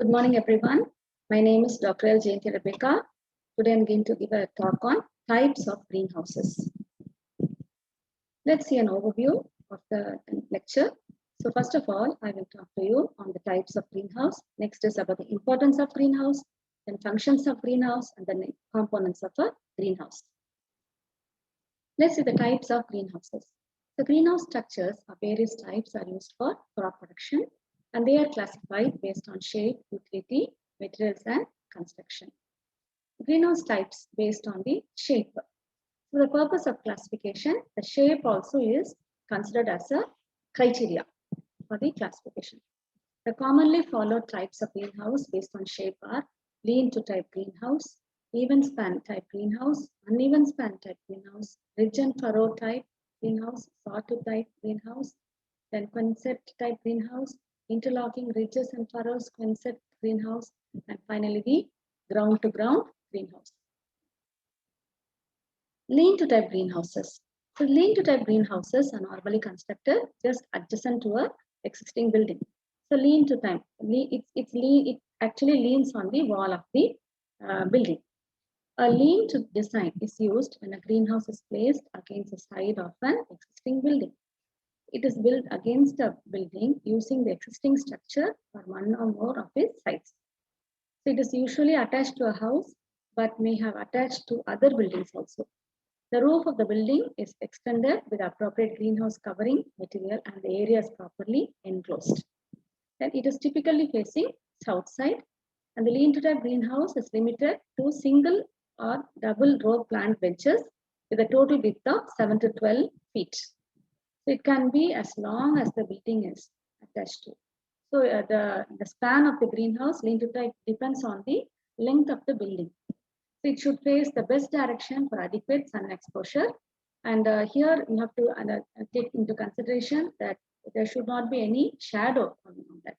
Good morning, everyone. My name is Dr. L. Jayanti Rebecca. Today I'm going to give a talk on types of greenhouses. Let's see an overview of the lecture. So first of all, I will talk to you on the types of greenhouse. Next is about the importance of greenhouse, then functions of greenhouse, and then components of a greenhouse. Let's see the types of greenhouses. The greenhouse structures of various types are used for crop production, and they are classified based on shape, utility, materials, and construction. Greenhouse types based on the shape. For the purpose of classification, the shape also is considered as a criteria for the classification. The commonly followed types of greenhouse based on shape are lean-to type greenhouse, even span type greenhouse, uneven span type greenhouse, ridge and furrow type greenhouse, sawtooth type greenhouse, then quonset type greenhouse, interlocking ridges and furrows quonset greenhouse, and finally the ground-to-ground greenhouse. Lean-to type greenhouses. So lean-to-type greenhouses are normally constructed just adjacent to a existing building. So lean-to-type, it actually leans on the wall of the building. A lean-to design is used when a greenhouse is placed against the side of an existing building. It is built against a building using the existing structure for one or more of its sides. So it is usually attached to a house, but may have attached to other buildings also. The roof of the building is extended with appropriate greenhouse covering material and the area is properly enclosed. Then it is typically facing south side, and the lean-to-type greenhouse is limited to single or double row plant benches with a total width of 7 to 12 feet. So it can be as long as the building is attached to. So the span of the greenhouse lean-to-type depends on the length of the building. So it should face the best direction for adequate sun exposure. And here you have to take into consideration that there should not be any shadow on that.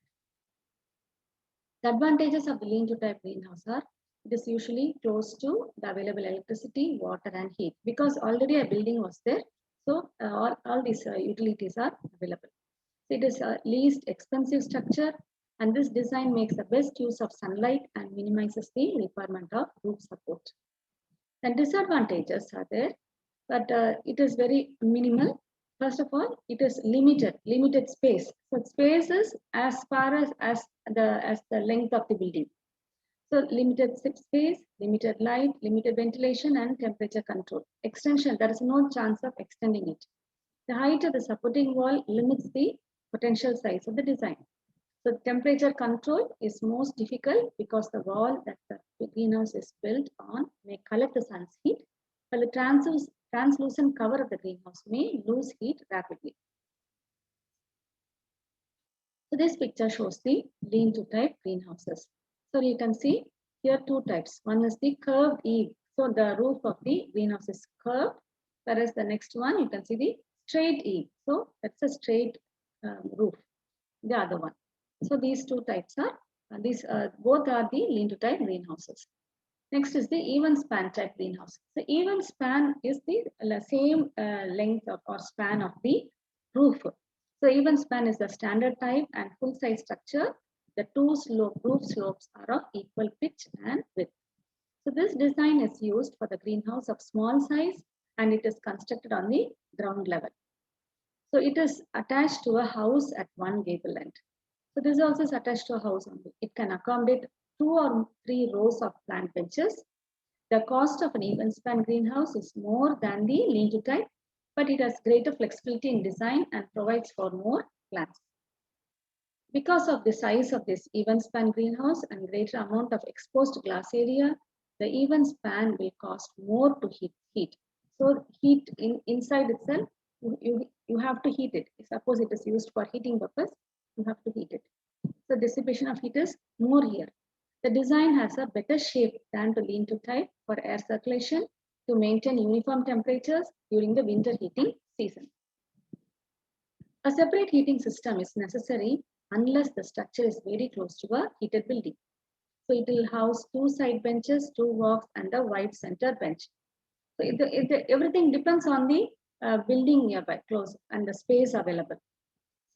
The advantages of the lean-to-type greenhouse are it is usually close to the available electricity, water, and heat because already a building was there. So all these utilities are available. So it is a least expensive structure, and this design makes the best use of sunlight and minimizes the requirement of roof support. And disadvantages are there, but it is very minimal. First of all, it is limited space. So space is as far as the length of the building. So limited space, limited light, limited ventilation, and temperature control. Extension, there is no chance of extending it. The height of the supporting wall limits the potential size of the design. So temperature control is most difficult because the wall that the greenhouse is built on may collect the sun's heat, while the translucent cover of the greenhouse may lose heat rapidly. So this picture shows the lean-to-type greenhouses. So you can see here two types. One is the curved eave. So the roof of the greenhouse is curved, whereas the next one you can see the straight eave. So that's a straight roof. The other one. So these two types are both are the lean-to-type greenhouses. Next is the even span type greenhouse. The even span is the same length or span of the roof. So even span is the standard type and full size structure. The roof slopes are of equal pitch and width. So this design is used for the greenhouse of small size and it is constructed on the ground level. So it is attached to a house at one gable end. So this also is attached to a house only. It can accommodate 2 or 3 rows of plant benches. The cost of an even span greenhouse is more than the lean-to-type, but it has greater flexibility in design and provides for more plants. Because of the size of this even span greenhouse and greater amount of exposed glass area, the even span will cost more to heat. So heat inside itself, you have to heat it. Suppose it is used for heating purpose, you have to heat it. So dissipation of heat is more here. The design has a better shape than the lean-to-type for air circulation to maintain uniform temperatures during the winter heating season. A separate heating system is necessary unless the structure is very close to a heated building. So it will house 2 side benches, 2 walks, and a wide center bench. So everything depends on the building nearby, close, and the space available.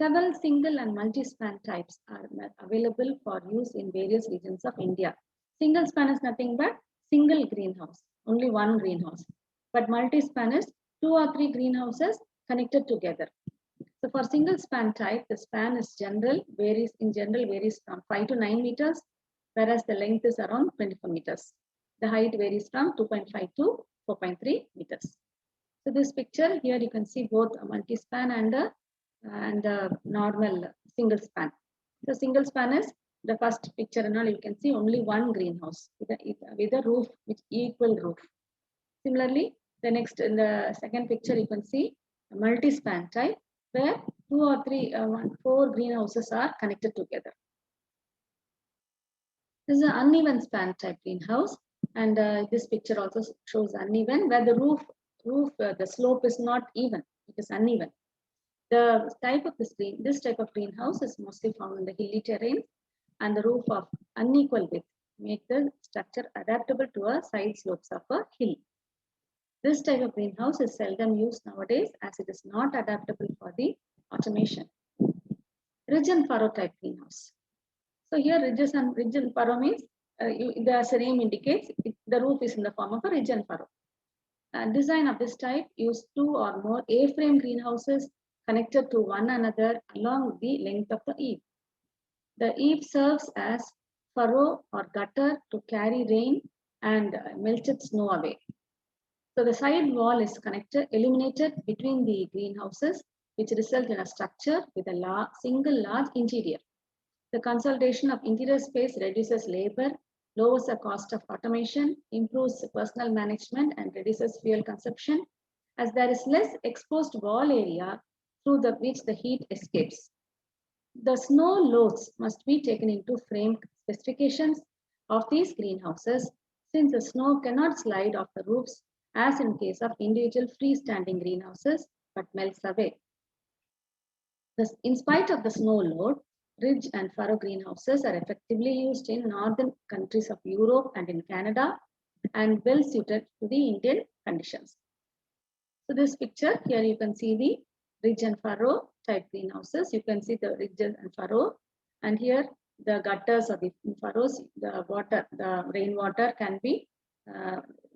Several single and multi-span types are available for use in various regions of India. Single span is nothing but single greenhouse, only one greenhouse. But multi-span is 2 or 3 greenhouses connected together. So for single span type, the span is varies from 5 to 9 meters, whereas the length is around 24 meters. The height varies from 2.5 to 4.3 meters. So this picture here you can see both a multi-span and a normal single span. The single span is the first picture and all you can see only one greenhouse with a roof with equal roof. Similarly, the next in the second picture you can see a multi-span type where 4 greenhouses are connected together. This is an uneven span type greenhouse, and this picture also shows uneven where the roof the slope is not even; it is uneven. The type of this type of greenhouse is mostly found in the hilly terrain, and the roof of unequal width make the structure adaptable to a side slopes of a hill. This type of greenhouse is seldom used nowadays as it is not adaptable for the automation. Ridge and furrow type greenhouse. So here ridge and furrow means the name indicates the roof is in the form of a ridge and furrow. Design of this type use 2 or more A-frame greenhouses connected to one another along the length of the eave. The eave serves as furrow or gutter to carry rain and melted snow away. So the side wall is illuminated between the greenhouses, which result in a structure with a single large interior. The consolidation of interior space reduces labor, lowers the cost of automation, improves personal management, and reduces fuel consumption, as there is less exposed wall area through which the heat escapes. The snow loads must be taken into frame specifications of these greenhouses, since the snow cannot slide off the roofs as in case of individual freestanding greenhouses, but melts away. In spite of the snow load, ridge and furrow greenhouses are effectively used in northern countries of Europe and in Canada and well suited to the Indian conditions. So this picture here you can see the ridge and furrow type greenhouses. You can see the ridge and furrow, and here the gutters or the furrows, the rainwater can be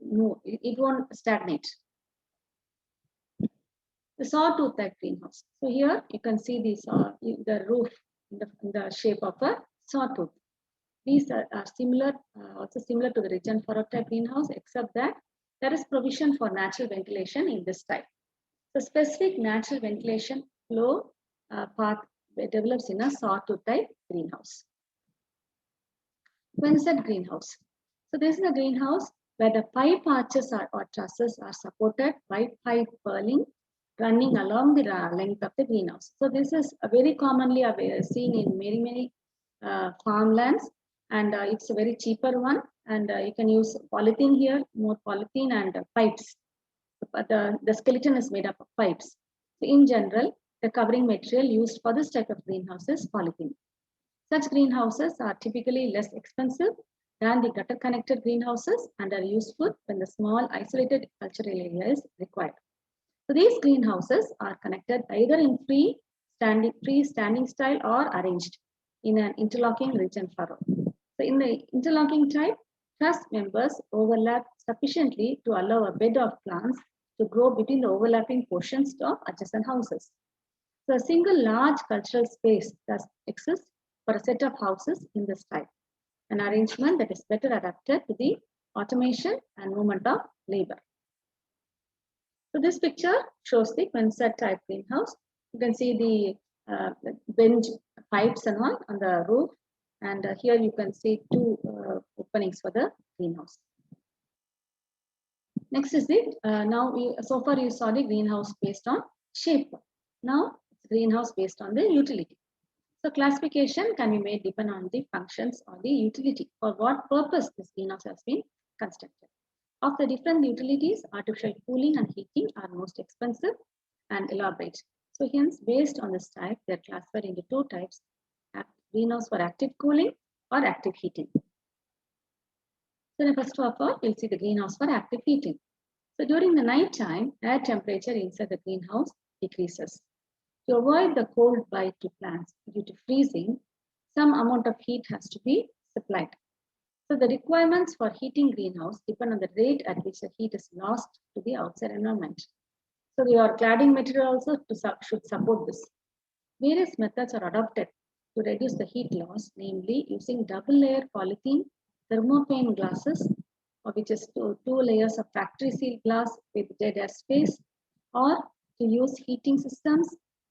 it won't stagnate. The sawtooth type greenhouse. So here you can see the roof in the shape of a sawtooth. These are similar, also similar to the ridge and furrow type greenhouse, except that there is provision for natural ventilation in this type. The specific natural ventilation flow path develops in a sawtooth type greenhouse. Quonset greenhouse. So this is a greenhouse where the pipe arches or trusses are supported by pipe purling running along the length of the greenhouse. So this is very commonly seen in many farmlands, and it's a very cheaper one, and you can use polythene here, more polythene and pipes. But the skeleton is made up of pipes. So in general, the covering material used for this type of greenhouse is polythene. Such greenhouses are typically less expensive than the gutter connected greenhouses and are useful when the small isolated cultural area is required. So these greenhouses are connected either in free-standing style or arranged in an interlocking ridge and furrow. So in the interlocking type, truss members overlap sufficiently to allow a bed of plants to grow between the overlapping portions of adjacent houses. So a single large cultural space thus exists for a set of houses in this type, an arrangement that is better adapted to the automation and movement of labor. So this picture shows the Quonset type greenhouse. You can see the bench pipes and all on the roof, and here you can see 2 openings for the greenhouse. Next is so far you saw the greenhouse based on shape. Now greenhouse based on the utility. So classification can be made depending on the functions or the utility, for what purpose this greenhouse has been constructed. Of the different utilities, artificial cooling and heating are most expensive and elaborate. So hence, based on this type, they are classified into 2 types: greenhouse for active cooling or active heating. So first of all, we'll see the greenhouse for active heating. So during the night time, air temperature inside the greenhouse decreases. To avoid the cold bite to plants due to freezing, some amount of heat has to be supplied. So the requirements for heating greenhouse depend on the rate at which the heat is lost to the outside environment. So your cladding material also should support this. Various methods are adopted to reduce the heat loss, namely using double layer polythene, thermopane glasses, which is two layers of factory sealed glass with dead air space, or to use heating systems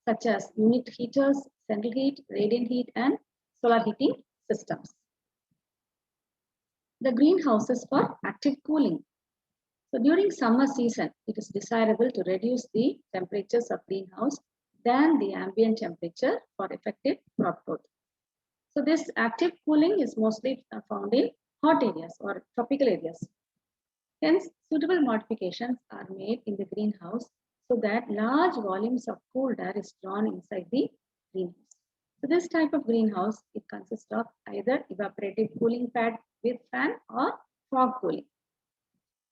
such as unit heaters, central heat, radiant heat, and solar heating systems. The greenhouses for active cooling. So during summer season, it is desirable to reduce the temperatures of greenhouse than the ambient temperature for effective crop growth. So this active cooling is mostly found in hot areas or tropical areas. Hence, suitable modifications are made in the greenhouse so that large volumes of cooled air is drawn inside the greenhouse. So this type of greenhouse, it consists of either evaporative cooling pad with fan or fog cooling.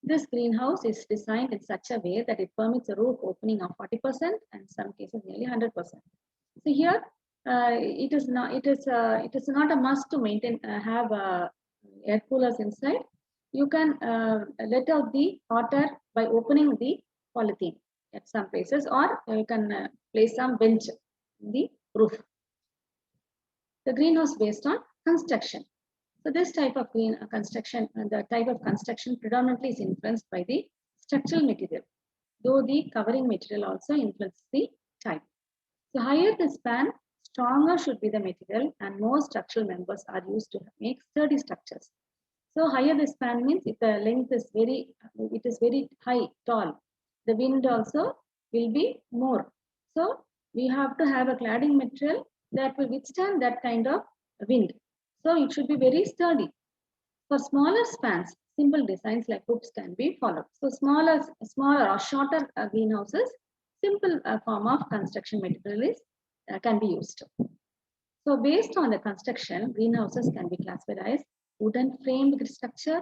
This greenhouse is designed in such a way that it permits a roof opening of 40% and in some cases nearly 100%. So here it is not a must to maintain have air coolers inside. You can let out the hot air by opening the polythene at some places, or you can place some bench in the roof. The greenhouse based on construction. So this type of the type of construction predominantly is influenced by the structural material, though the covering material also influences the type. So higher the span, stronger should be the material, and more structural members are used to make sturdy structures. So higher the span means if the length is very high, tall, the wind also will be more. So we have to have a cladding material that will withstand that kind of wind. So it should be very sturdy. For smaller spans, simple designs like hoops can be followed. So smaller or shorter greenhouses, simple form of construction material can be used. So based on the construction, greenhouses can be classified as wooden framed structure,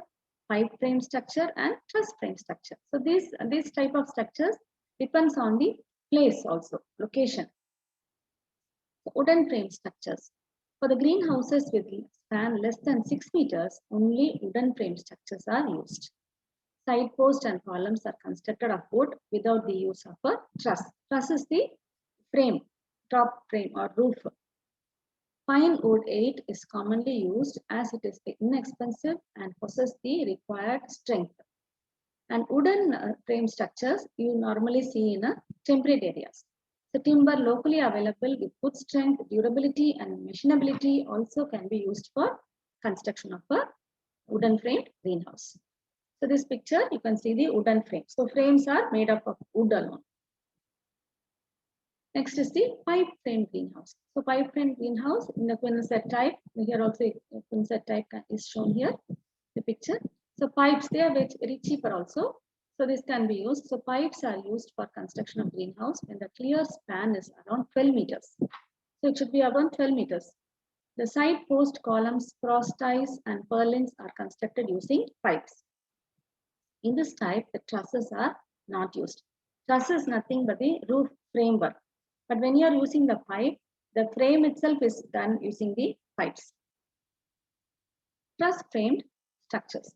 pipe frame structure, and truss frame structure. So this type of structures depends on the place also, location. So wooden frame structures. For the greenhouses with span less than 6 meters, only wooden frame structures are used. Side posts and columns are constructed of wood without the use of a truss. Truss is the frame, top frame or roof. Pine wood 8 is commonly used as it is inexpensive and possesses the required strength. And wooden frame structures you normally see in temperate areas. The timber locally available with good strength, durability, and machinability also can be used for construction of a wooden framed greenhouse. So this picture, you can see the wooden frame. So frames are made up of wood alone. Next is the pipe frame greenhouse. So pipe frame greenhouse in the quinset type. Here also quinset type is shown here, the picture. So pipes, they are very cheaper also. So this can be used. So pipes are used for construction of greenhouse when the clear span is around 12 meters. So it should be around 12 meters. The side post columns, cross ties, and purlins are constructed using pipes. In this type, the trusses are not used. Truss is nothing but the roof framework. But when you are using the pipe, the frame itself is done using the pipes. Truss framed structures.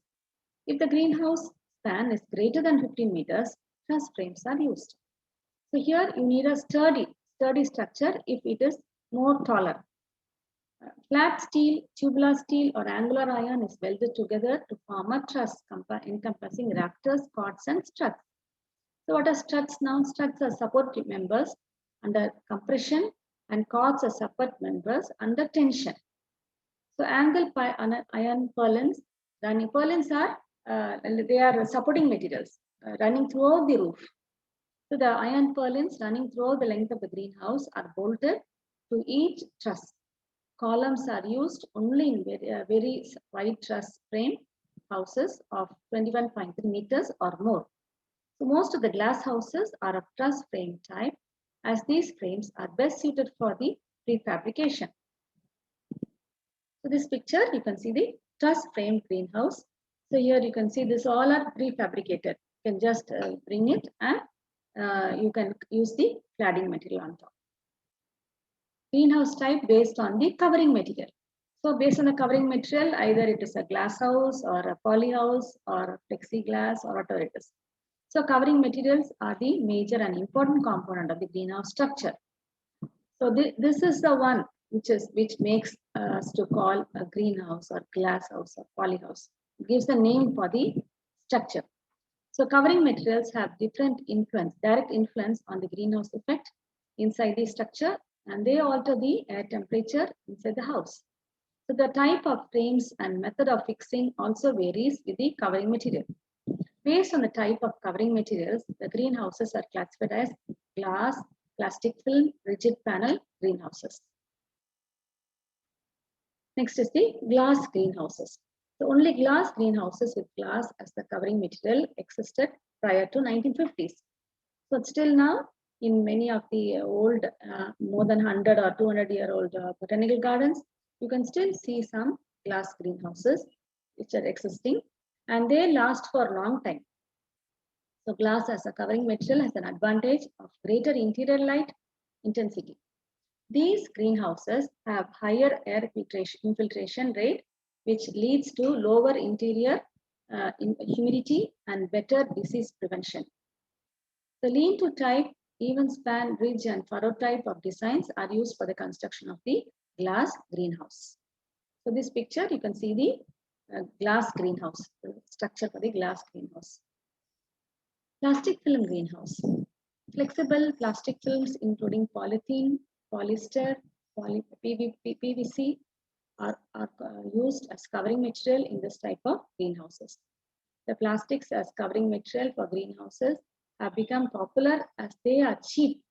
If the greenhouse span is greater than 15 meters, truss frames are used. So here you need a sturdy structure if it is more taller. Flat steel, tubular steel, or angular iron is welded together to form a truss encompassing rafters, cords, and struts. So what are struts now? Struts are support members under compression and cords are support members under tension. So angle iron purlins, they are supporting materials running throughout the roof. So the iron purlins running throughout the length of the greenhouse are bolted to each truss. Columns are used only in very wide truss frame houses of 21.3 meters or more. So most of the glass houses are of truss frame type, as these frames are best suited for the prefabrication. So this picture, you can see the truss frame greenhouse. So here you can see this all are prefabricated. You can just bring it and you can use the cladding material on top. greenhouse type based on the covering material. So based on the covering material, either it is a glass house or a poly house or a plexiglass or whatever it is. So covering materials are the major and important component of the greenhouse structure. So this is the one which makes us to call a greenhouse or glass house or poly house. It gives the name for the structure. So covering materials have different influence, direct influence on the greenhouse effect inside the structure, and they alter the air temperature inside the house. So the type of frames and method of fixing also varies with the covering material. Based on the type of covering materials, the greenhouses are classified as glass, plastic film, rigid panel greenhouses. Next is the glass greenhouses. So only glass greenhouses with glass as the covering material existed prior to 1950s. So still now, in many of the old, more than 100 or 200-year-old botanical gardens, you can still see some glass greenhouses which are existing, and they last for a long time. So glass as a covering material has an advantage of greater interior light intensity. These greenhouses have higher air infiltration rate, which leads to lower interior humidity and better disease prevention. The lean-to type, even span, ridge, and furrow type of designs are used for the construction of the glass greenhouse. So this picture, you can see the glass greenhouse, the structure for the glass greenhouse. Plastic film greenhouse. Flexible plastic films including polythene, polyester, PVC are used as covering material in this type of greenhouses. The plastics as covering material for greenhouses have become popular as they are cheap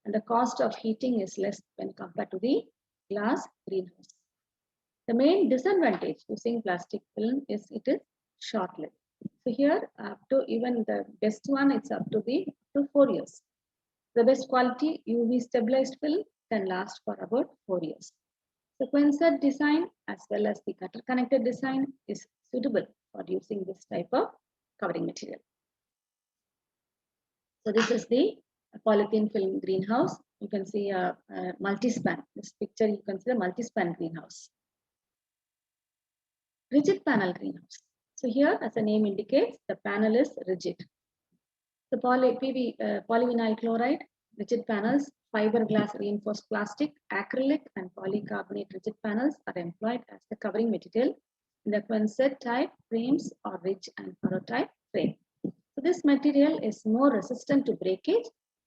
and the cost of heating is less when compared to the glass greenhouse. The main disadvantage using plastic film is it is short-lived. So here, up to even the best one, it's up to 4 years. The best quality UV stabilized film can last for about 4 years. Sequencer design as well as the gutter connected design is suitable for using this type of covering material. So this is the polythene film greenhouse. You can see a multi-span. This picture you can see the multi-span greenhouse. Rigid panel greenhouse. So here, as the name indicates, the panel is rigid. The polyvinyl chloride, rigid panels, fiberglass reinforced plastic, acrylic and polycarbonate rigid panels are employed as the covering material in the quonset type frames or ridge and furrow type frame. So this material is more resistant to breakage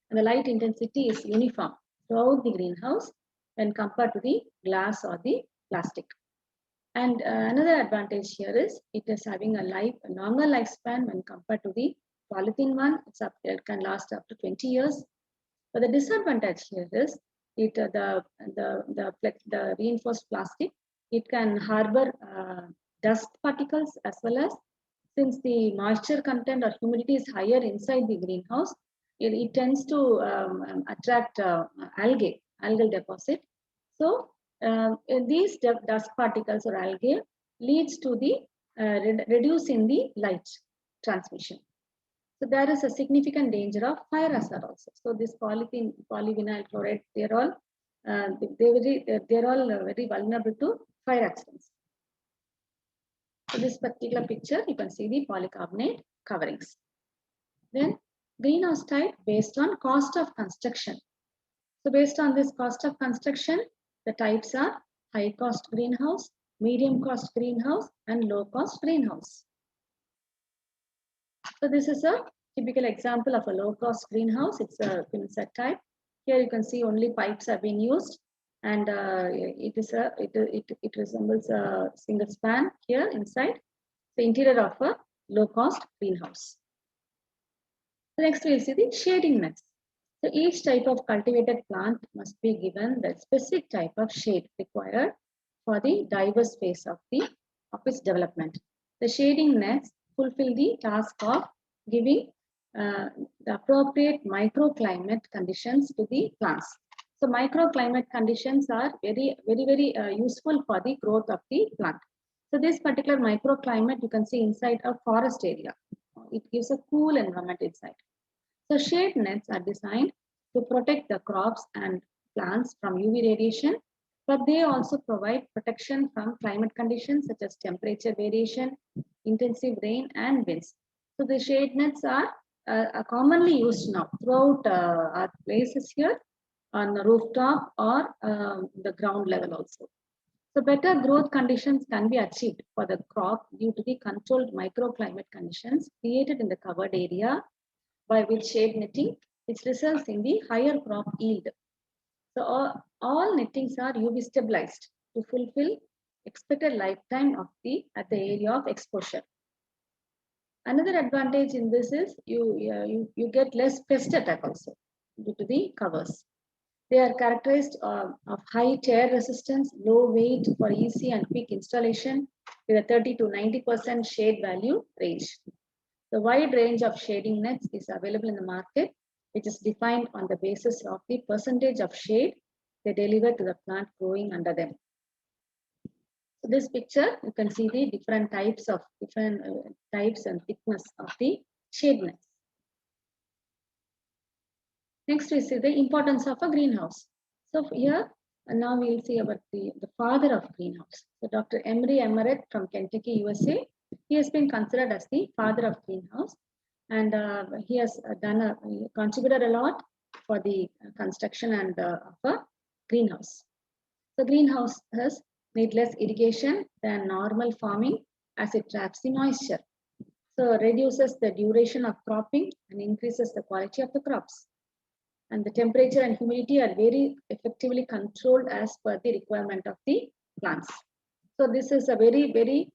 and the light intensity is uniform throughout the greenhouse when compared to the glass or the plastic. And another advantage here is it is having a longer lifespan when compared to the polythene one. It can last up to 20 years. But the disadvantage here is the reinforced plastic. It can harbor dust particles as well as since the moisture content or humidity is higher inside the greenhouse, it tends to attract algal deposit. So these dust particles or algae leads to the reduce in the light transmission. So there is a significant danger of fire hazard also. So this polyvinyl chloride, they're all very vulnerable to fire accidents. So this particular picture, you can see the polycarbonate coverings. Then greenhouse type based on cost of construction. So based on this cost of construction, the types are high cost greenhouse, medium cost greenhouse, and low cost greenhouse. So this is a typical example of a low cost greenhouse. It's a quonset type. Here you can see only pipes have been used, and it resembles a single span here inside the interior of a low cost greenhouse. So next we'll see the shading nets. So each type of cultivated plant must be given the specific type of shade required for the diverse phase of its development. The shading nets fulfill the task of giving the appropriate microclimate conditions to the plants. So microclimate conditions are very useful for the growth of the plant. So this particular microclimate you can see inside a forest area. It gives a cool environment inside. So shade nets are designed to protect the crops and plants from UV radiation, but they also provide protection from climate conditions such as temperature variation, intensive rain, and winds. So the shade nets are commonly used now throughout our places here on the rooftop or the ground level also. So better growth conditions can be achieved for the crop due to the controlled microclimate conditions created in the covered area by with shade netting, which results in the higher crop yield. So all nettings are UV stabilized to fulfill expected lifetime of at the area of exposure. Another advantage in this is you get less pest attack also due to the covers. They are characterized of high tear resistance, low weight for easy and quick installation with a 30 to 90% shade value range. The wide range of shading nets is available in the market, which is defined on the basis of the percentage of shade they deliver to the plant growing under them. So this picture, you can see the different types and thickness of the shade nets. Next, we see the importance of a greenhouse. So here, now we'll see about the father of greenhouse. So Dr. Emery Emmerich from Kentucky, USA, he has been considered as the father of greenhouse, and he has contributed a lot for the construction and of a greenhouse. The greenhouse has need less irrigation than normal farming as it traps the moisture. So reduces the duration of cropping and increases the quality of the crops. And the temperature and humidity are very effectively controlled as per the requirement of the plants. So this is a very, very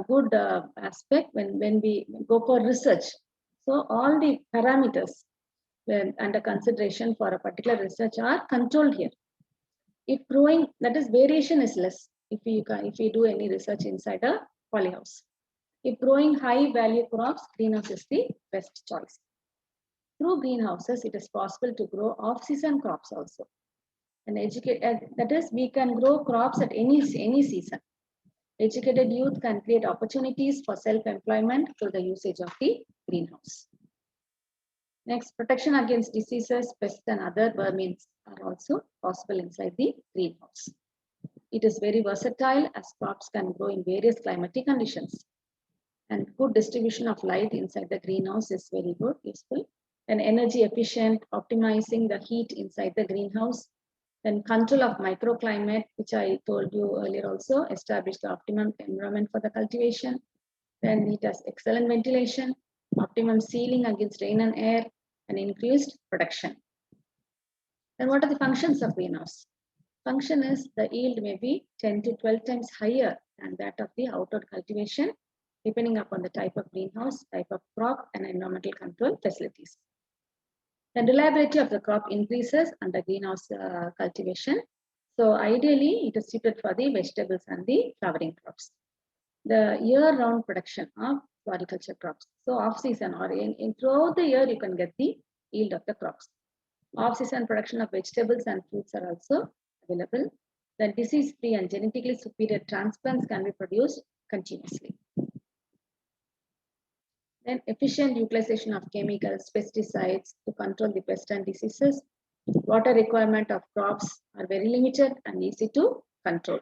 good aspect when we go for research. So all the parameters under consideration for a particular research are controlled here. If growing, that is variation is less if we do any research inside a polyhouse. If growing high value crops, greenhouse is the best choice. Through greenhouses, it is possible to grow off-season crops also. And that is, we can grow crops at any season. Educated youth can create opportunities for self-employment through the usage of the greenhouse. Next, protection against diseases, pests, and other vermins are also possible inside the greenhouse. It is very versatile as crops can grow in various climatic conditions. And good distribution of light inside the greenhouse is very good, useful. And energy efficient, optimizing the heat inside the greenhouse. Then control of microclimate, which I told you earlier also, establish the optimum environment for the cultivation. Then it has excellent ventilation, optimum sealing against rain and air, and increased production. Then what are the functions of greenhouse? Function is the yield may be 10 to 12 times higher than that of the outdoor cultivation, depending upon the type of greenhouse, type of crop, and environmental control facilities. The reliability of the crop increases under greenhouse cultivation. So ideally, it is suited for the vegetables and the flowering crops. The year-round production of floriculture crops. So off-season or throughout the year, you can get the yield of the crops. Off-season production of vegetables and fruits are also available. Then disease-free and genetically superior transplants can be produced continuously. Then efficient utilization of chemicals, pesticides to control the pests and diseases. Water requirement of crops are very limited and easy to control.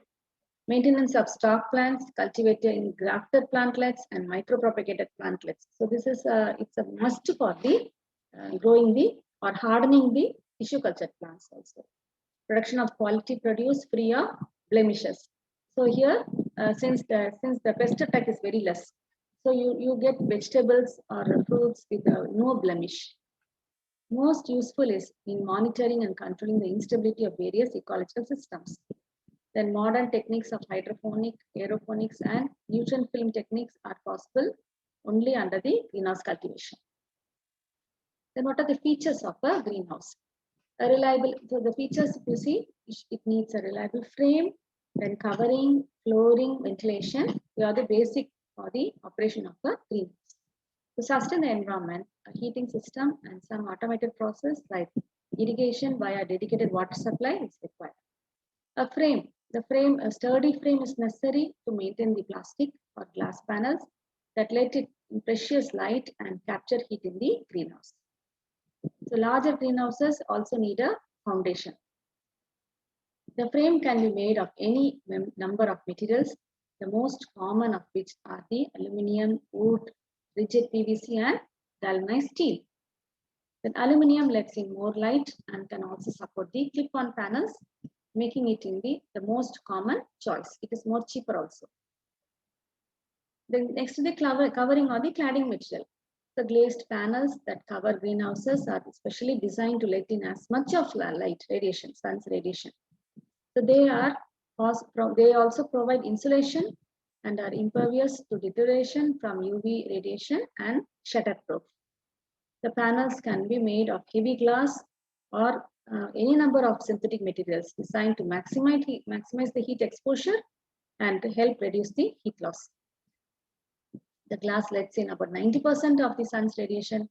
Maintenance of stock plants, cultivated in grafted plantlets and micropropagated plantlets. So this is it's a must for the growing the or hardening the tissue culture plants also. Production of quality produce free of blemishes. So here, since the pest attack is very less, so you get vegetables or fruits with no blemish. Most useful is in monitoring and controlling the instability of various ecological systems. Then modern techniques of hydroponic, aeroponics, and nutrient film techniques are possible only under the greenhouse cultivation. Then what are the features of a greenhouse? A reliable, so the features you see, it needs a reliable frame, then covering, flooring, ventilation. They are the basic for the operation of a greenhouse. To sustain the environment, a heating system and some automated process like irrigation via dedicated water supply is required. A sturdy frame is necessary to maintain the plastic or glass panels that let it in precious light and capture heat in the greenhouse. So larger greenhouses also need a foundation. The frame can be made of any number of materials, the most common of which are the aluminum, wood, rigid PVC, and galvanized steel. Then aluminum lets in more light and can also support the clip-on panels, making it in the most common choice. It is more cheaper also. Then next to the covering or the cladding material. The glazed panels that cover greenhouses are specially designed to let in as much of light radiation, sun's radiation. So they also provide insulation and are impervious to deterioration from UV radiation and shatterproof. The panels can be made of heavy glass or any number of synthetic materials designed to maximize the heat exposure and to help reduce the heat loss. The glass lets in about 90% of the sun's radiation,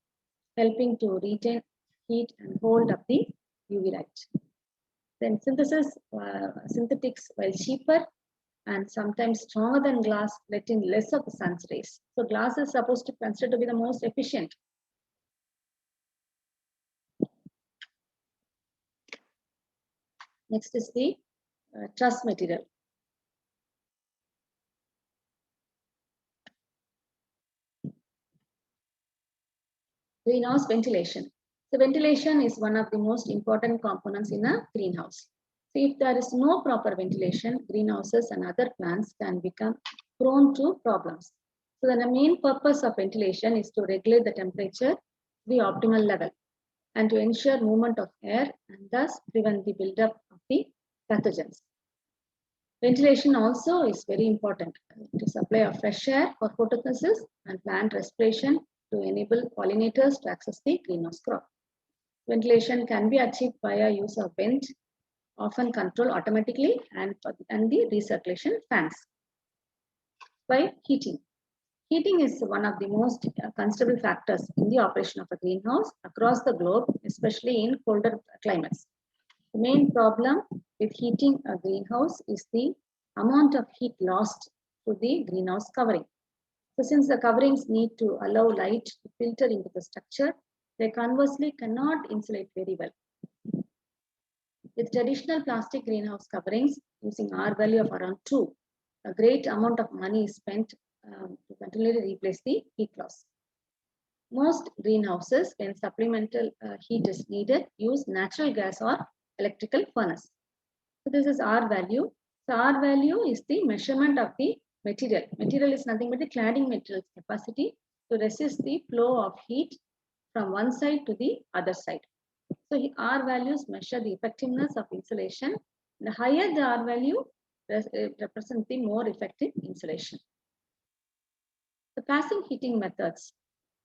helping to retain heat and hold up the UV light. Then synthetics, while cheaper and sometimes stronger than glass, let in less of the sun's rays. So glass is supposed to consider to be the most efficient. Next is the truss material. Greenhouse ventilation. So ventilation is one of the most important components in a greenhouse. So if there is no proper ventilation, greenhouses and other plants can become prone to problems. So then the main purpose of ventilation is to regulate the temperature to the optimal level and to ensure movement of air and thus prevent the buildup of the pathogens. Ventilation also is very important to supply of fresh air for photosynthesis and plant respiration to enable pollinators to access the greenhouse crop. Ventilation can be achieved via use of vent, often controlled automatically, and the recirculation fans. By heating. Heating is one of the most considerable factors in the operation of a greenhouse across the globe, especially in colder climates. The main problem with heating a greenhouse is the amount of heat lost to the greenhouse covering. So since the coverings need to allow light to filter into the structure, they conversely cannot insulate very well. With traditional plastic greenhouse coverings using R value of around 2, a great amount of money is spent to continually replace the heat loss. Most greenhouses, when supplemental heat is needed, use natural gas or electrical furnace. So this is R value. So R value is the measurement of the material. Material is nothing but the cladding material's capacity to resist the flow of heat from one side to the other side. So R values measure the effectiveness of insulation. The higher the R value represents the more effective insulation. The passive heating methods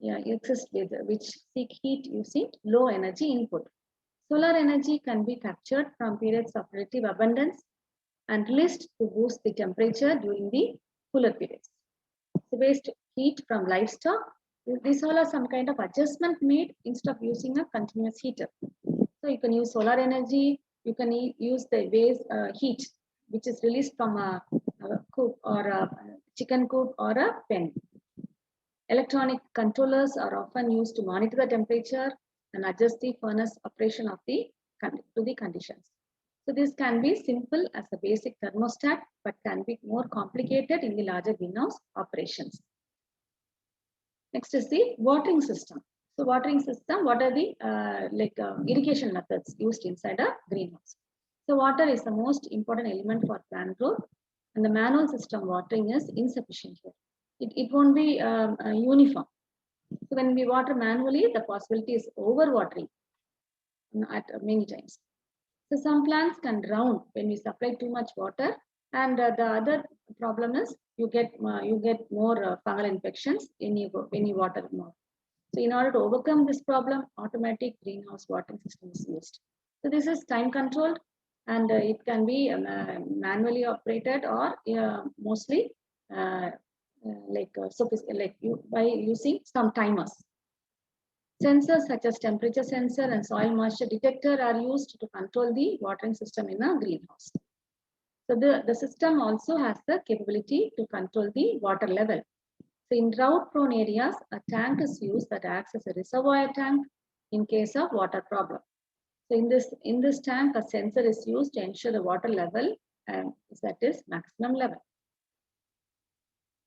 exist with which seek heat using low energy input. Solar energy can be captured from periods of relative abundance and released to boost the temperature during the cooler periods. So waste heat from livestock. These all are some kind of adjustment made instead of using a continuous heater. So you can use solar energy, you can use the waste heat which is released from a coop or a chicken coop or a pen. Electronic controllers are often used to monitor the temperature and adjust the furnace operation of to the conditions. So this can be simple as a basic thermostat, but can be more complicated in the larger greenhouse operations. Next is the watering system. So watering system, what are the irrigation methods used inside a greenhouse? So water is the most important element for plant growth, and the manual system watering is insufficient here. It won't be uniform. So when we water manually, the possibility is overwatering at many times. So some plants can drown when we supply too much water, and the other problem is you get more fungal infections when you water more. So in order to overcome this problem, automatic greenhouse watering system is used. So this is time controlled, and it can be manually operated or mostly by using some timers. Sensors such as temperature sensor and soil moisture detector are used to control the watering system in a greenhouse. So the system also has the capability to control the water level. So in drought-prone areas, a tank is used that acts as a reservoir tank in case of water problem. So in this tank, a sensor is used to ensure the water level and that is maximum level.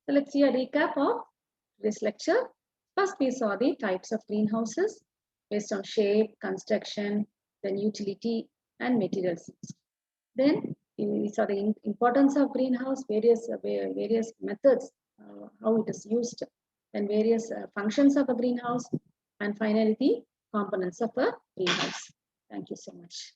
So let's see a recap of this lecture. First, we saw the types of greenhouses based on shape, construction, then utility, and materials. Then we saw the importance of greenhouse, various methods, how it is used, and various functions of a greenhouse, and finally the components of a greenhouse. Thank you so much.